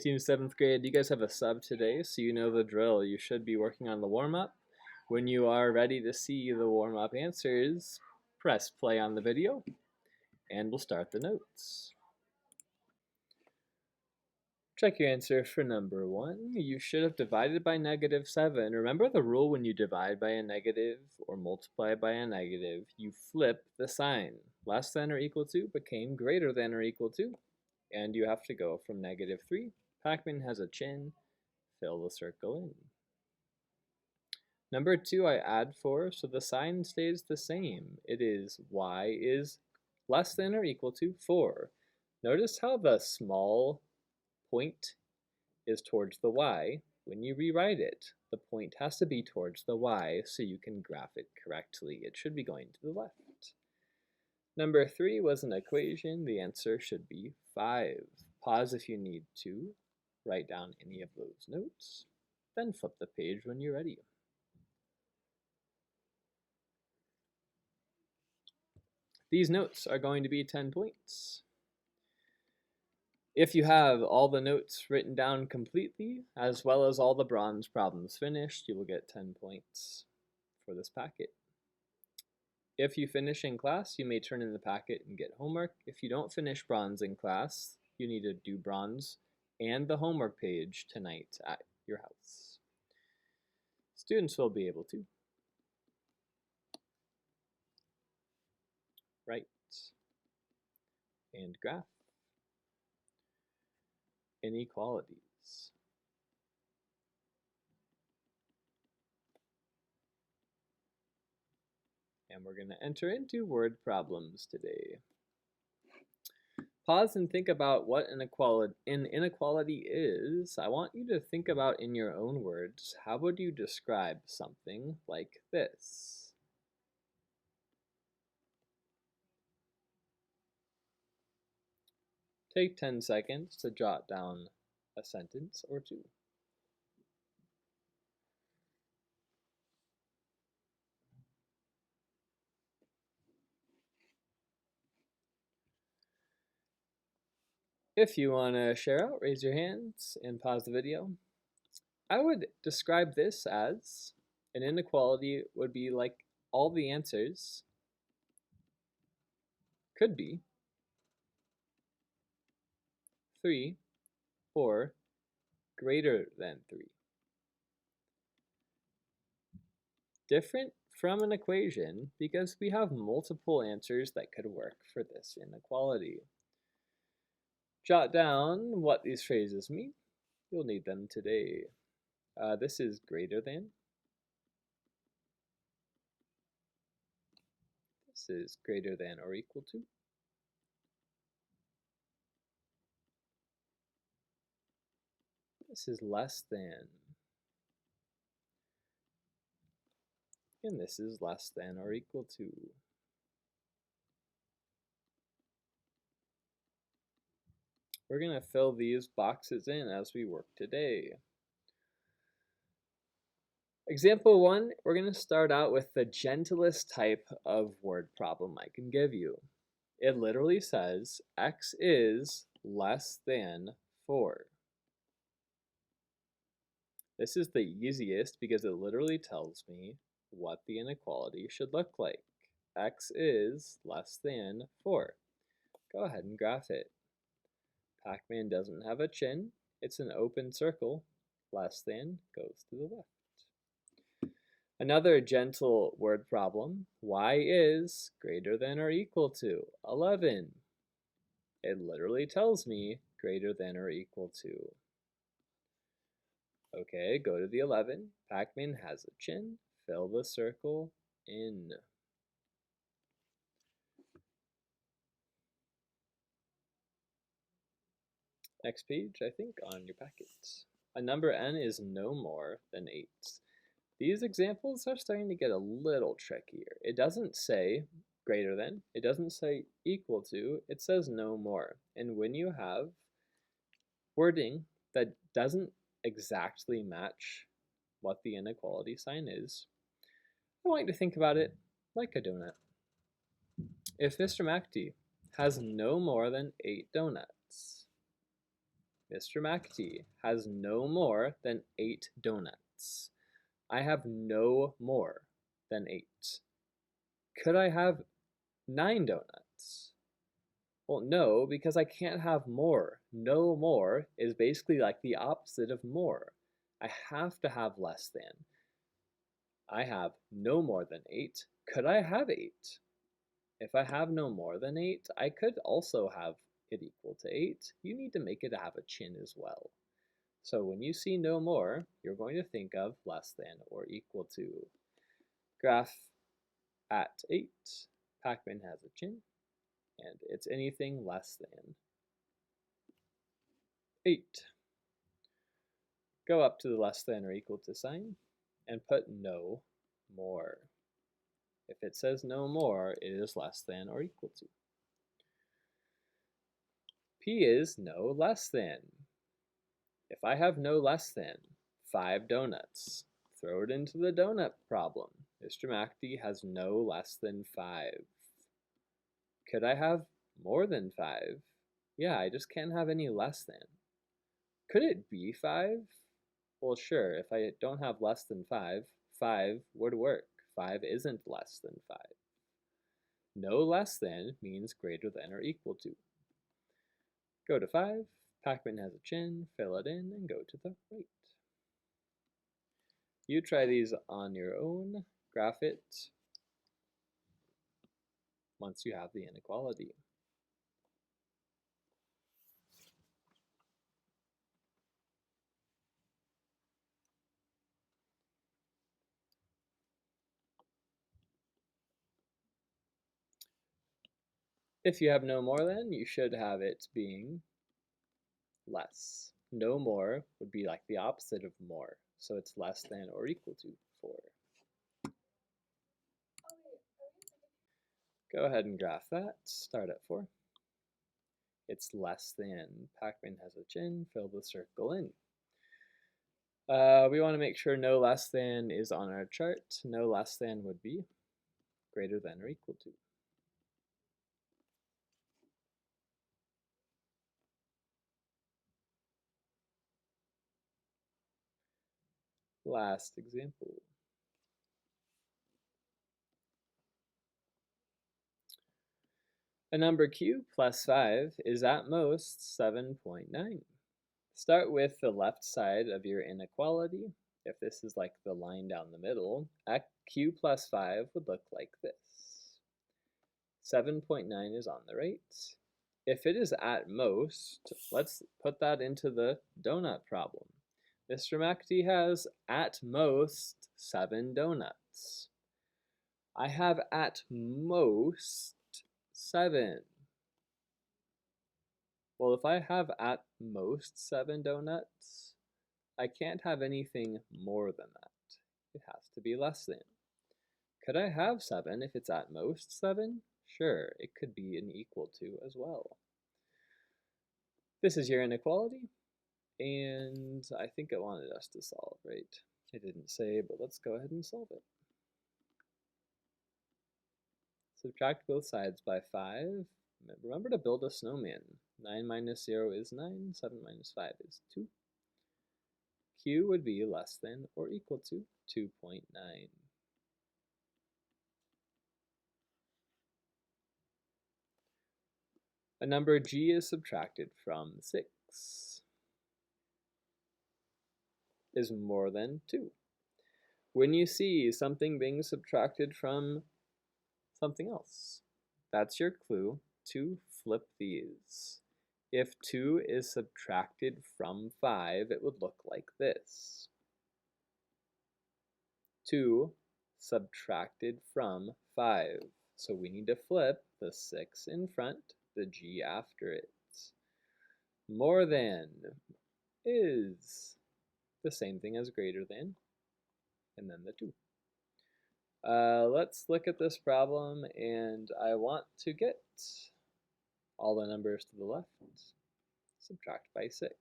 team 7th grade, you guys have a sub today, so you know the drill. You should be working on the warm-up. When you are ready to see the warm-up answers, press play on the video, and we'll start the notes. Check your answer for number 1. You should have divided by -7. Remember the rule: when you divide by a negative or multiply by a negative, you flip the sign. Less than or equal to became greater than or equal to, and you have to go from -3. Pac-Man has a chin. Fill the circle in. Number 2, I add 4, so the sign stays the same. It is y is less than or equal to 4. Notice how the small point is towards the y. When you rewrite it, the point has to be towards the y so you can graph it correctly. It should be going to the left. Number 3 was an equation. The answer should be 5. Pause if you need to. Write down any of those notes. Then flip the page when you're ready. These notes are going to be 10 points. If you have all the notes written down completely, as well as all the bronze problems finished, you will get 10 points for this packet. If you finish in class, you may turn in the packet and get homework. If you don't finish bronze in class, you need to do bronze and the homework page tonight at your house. Students will be able to write and graph inequalities. And we're going to enter into word problems today. Pause and think about what an inequality is. I want you to think about, in your own words, how would you describe something like this? Take 10 seconds to jot down a sentence or two. If you want to share out, raise your hands and pause the video. I would describe this as an inequality would be like all the answers could be 3 or greater than 3. Different from an equation because we have multiple answers that could work for this inequality. Jot down what these phrases mean. You'll need them today. This is greater than. This is greater than or equal to. This is less than. And this is less than or equal to. We're going to fill these boxes in as we work today. Example 1, we're going to start out with the gentlest type of word problem I can give you. It literally says x is less than 4. This is the easiest because it literally tells me what the inequality should look like. X is less than 4. Go ahead and graph it. Pac-Man doesn't have a chin. It's an open circle. Less than goes to the left. Another gentle word problem. Y is greater than or equal to 11. It literally tells me greater than or equal to. Okay, go to the 11. Pac-Man has a chin. Fill the circle in. Next page, I think, on your packet. A number n is no more than 8. These examples are starting to get a little trickier. It doesn't say greater than, it doesn't say equal to, it says no more. And when you have wording that doesn't exactly match what the inequality sign is, I want you to think about it like a donut. If Mr. McD has no more than 8 donuts, Mr. McAtee has no more than 8 donuts. I have no more than 8. Could I have 9 donuts? Well, no, because I can't have more. No more is basically like the opposite of more. I have to have less than. I have no more than 8. Could I have 8? If I have no more than 8, I could also have it equal to 8. You need to make it have a chin as well. So when you see no more, you're going to think of less than or equal to. Graph at 8. Pac-Man has a chin, and it's anything less than 8. Go up to the less than or equal to sign and put no more. If it says no more, it is less than or equal to. P is no less than. If I have no less than 5 donuts, throw it into the donut problem. Mr. McAtee has no less than 5. Could I have more than 5? Yeah, I just can't have any less than. Could it be 5? Well, sure, if I don't have less than 5, 5 would work. 5 isn't less than 5. No less than means greater than or equal to. Go to 5, Pac-Man has a chin, fill it in, and go to the right. You try these on your own, graph it once you have the inequality. If you have no more than, you should have it being less. No more would be like the opposite of more, so it's less than or equal to 4. Go ahead and graph that. Start at 4. It's less than. Pac-Man has a chin. Fill the circle in. We want to make sure no less than is on our chart. No less than would be greater than or equal to. Last example. A number q plus 5 is at most 7.9. Start with the left side of your inequality. If this is like the line down the middle, q plus 5 would look like this. 7.9 is on the right. If it is at most, let's put that into the donut problem. Mr. McAtee has at most 7 donuts. I have at most 7. Well, if I have at most 7 donuts, I can't have anything more than that. It has to be less than. Could I have 7 if it's at most 7? Sure, it could be an equal to as well. This is your inequality, and I think it wanted us to solve, right? It didn't say, but let's go ahead and solve it. Subtract both sides by 5. Remember to build a snowman. 9 minus 0 is 9. 7 minus 5 is 2. Q would be less than or equal to 2.9. A number G is subtracted from 6 is more than 2. When you see something being subtracted from something else, that's your clue to flip these. If 2 is subtracted from 5, it would look like this. 2 subtracted from 5. So we need to flip the 6 in front, the G after it. More than is the same thing as greater than, and then the 2. Let's look at this problem, and I want to get all the numbers to the left. Subtract by 6.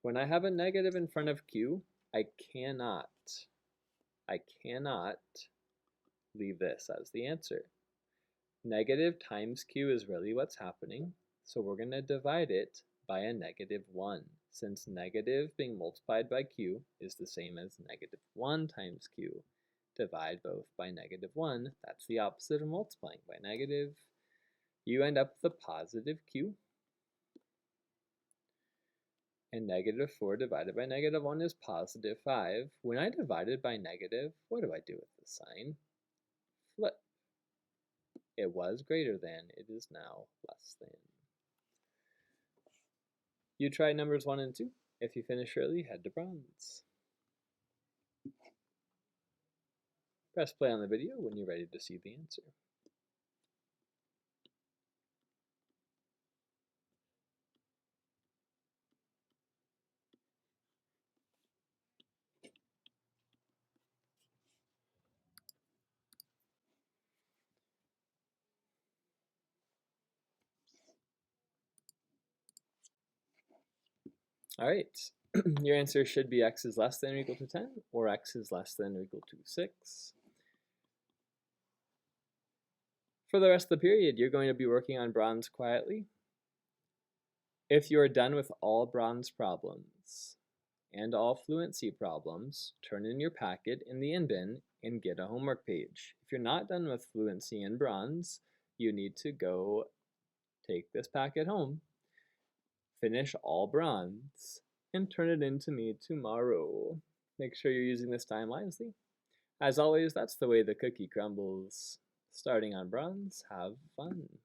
When I have a negative in front of q, I cannot leave this as the answer. Negative times q is really what's happening. So we're going to divide it by a -1, since negative being multiplied by q is the same as -1 times q. Divide both by -1, that's the opposite of multiplying by negative. You end up with a positive q, and -4 divided by -1 is +5. When I divide it by negative, what do I do with the sign? Flip. It was greater than, it is now less than. You try numbers 1 and 2. If you finish early, head to bronze. Press play on the video when you're ready to see the answer. All right, your answer should be x is less than or equal to 10, or x is less than or equal to 6. For the rest of the period, you're going to be working on bronze quietly. If you are done with all bronze problems and all fluency problems, turn in your packet in the in bin and get a homework page. If you're not done with fluency and bronze, you need to go take this packet home, finish all bronze, and turn it in to me tomorrow. Make sure you're using this time wisely. As always, that's the way the cookie crumbles. Starting on bronze, have fun.